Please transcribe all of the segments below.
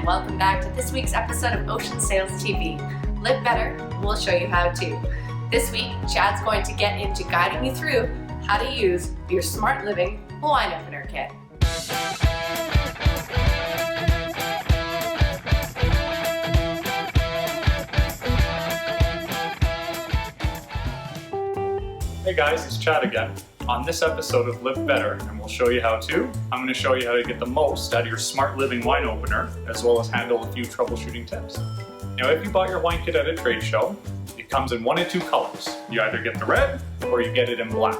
welcome back to this week's episode of Ocean Sails TV. Live better, we'll show you how to. This week, Chad's going to get into guiding you through how to use your Smart Living wine opener kit. Hey guys, it's Chad again. On this episode of Live Better, and we'll show you how to, I'm going to show you how to get the most out of your Smart Living wine opener, as well as handle a few troubleshooting tips. Now, if you bought your wine kit at a trade show, it comes in one of two colors. You either get the red, or you get it in black.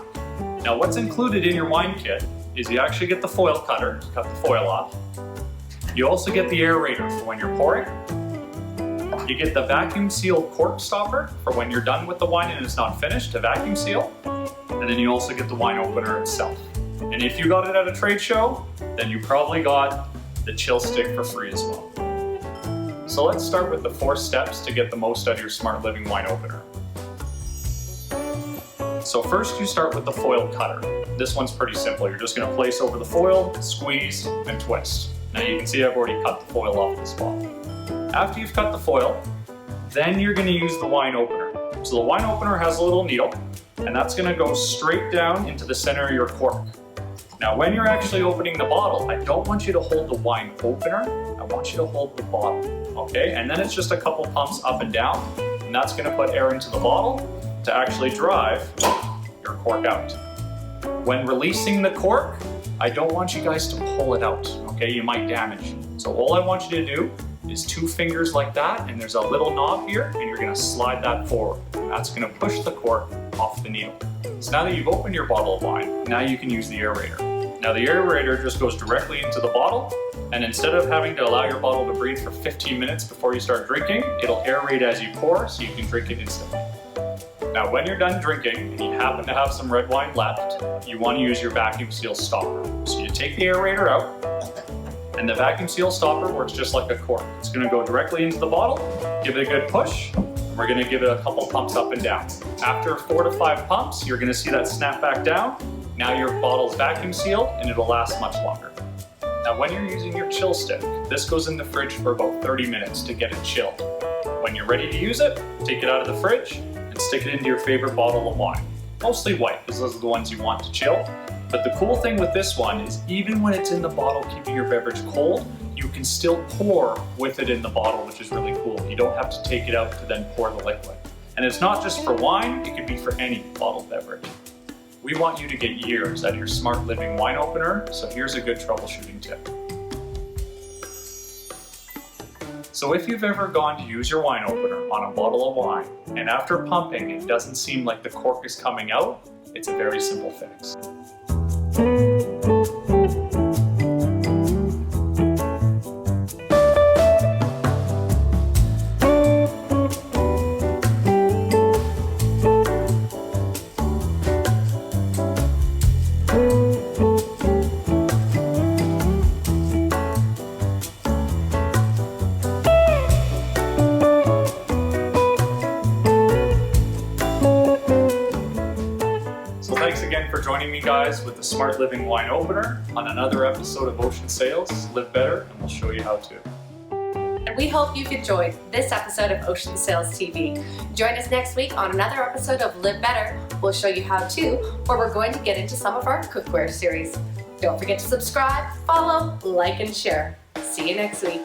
Now, what's included in your wine kit is you actually get the foil cutter to cut the foil off. You also get the aerator for when you're pouring. You get the vacuum sealed cork stopper for when you're done with the wine and it's not finished to vacuum seal. And then you also get the wine opener itself. And if you got it at a trade show, then you probably got the chill stick for free as well. So let's start with the 4 steps to get the most out of your Smart Living wine opener. So first you start with the foil cutter. This one's pretty simple. You're just going to place over the foil, squeeze, and twist. Now you can see I've already cut the foil off the spot. After you've cut the foil, then you're going to use the wine opener. So the wine opener has a little needle, and that's going to go straight down into the center of your cork. Now when you're actually opening the bottle, I don't want you to hold the wine opener, I want you to hold the bottle, okay? And then it's just a couple pumps up and down, and that's going to put air into the bottle to actually drive your cork out. When releasing the cork, I don't want you guys to pull it out, okay? You might damage it. So all I want you to do is 2 fingers like that, and there's a little knob here, and you're going to slide that forward. That's going to push the cork off the needle. So now that you've opened your bottle of wine, now you can use the aerator. Now the aerator just goes directly into the bottle, and instead of having to allow your bottle to breathe for 15 minutes before you start drinking, it'll aerate as you pour so you can drink it instantly. Now when you're done drinking and you happen to have some red wine left, you want to use your vacuum seal stopper. So you take the aerator out, and the vacuum seal stopper works just like a cork. It's going to go directly into the bottle, give it a good push, and we're going to give it a couple pumps up and down. After 4 to 5 pumps, you're going to see that snap back down. Now your bottle's vacuum sealed and it'll last much longer. Now when you're using your chill stick, this goes in the fridge for about 30 minutes to get it chilled. When you're ready to use it, take it out of the fridge and stick it into your favorite bottle of wine. Mostly white, because those are the ones you want to chill. But the cool thing with this one is even when it's in the bottle keeping your beverage cold, you can still pour with it in the bottle, which is really cool. You don't have to take it out to then pour the liquid. And it's not just for wine, it could be for any bottled beverage. We want you to get years out of your Smart Living wine opener, so here's a good troubleshooting tip. So if you've ever gone to use your wine opener on a bottle of wine, and after pumping it doesn't seem like the cork is coming out, it's a very simple fix. Thanks again for joining me, guys, with the Smart Living wine opener on another episode of Ocean Sails. Live better, and we'll show you how to. And we hope you've enjoyed this episode of Ocean Sails TV. Join us next week on another episode of Live Better, we'll show you how to, where we're going to get into some of our cookware series. Don't forget to subscribe, follow, like, and share. See you next week.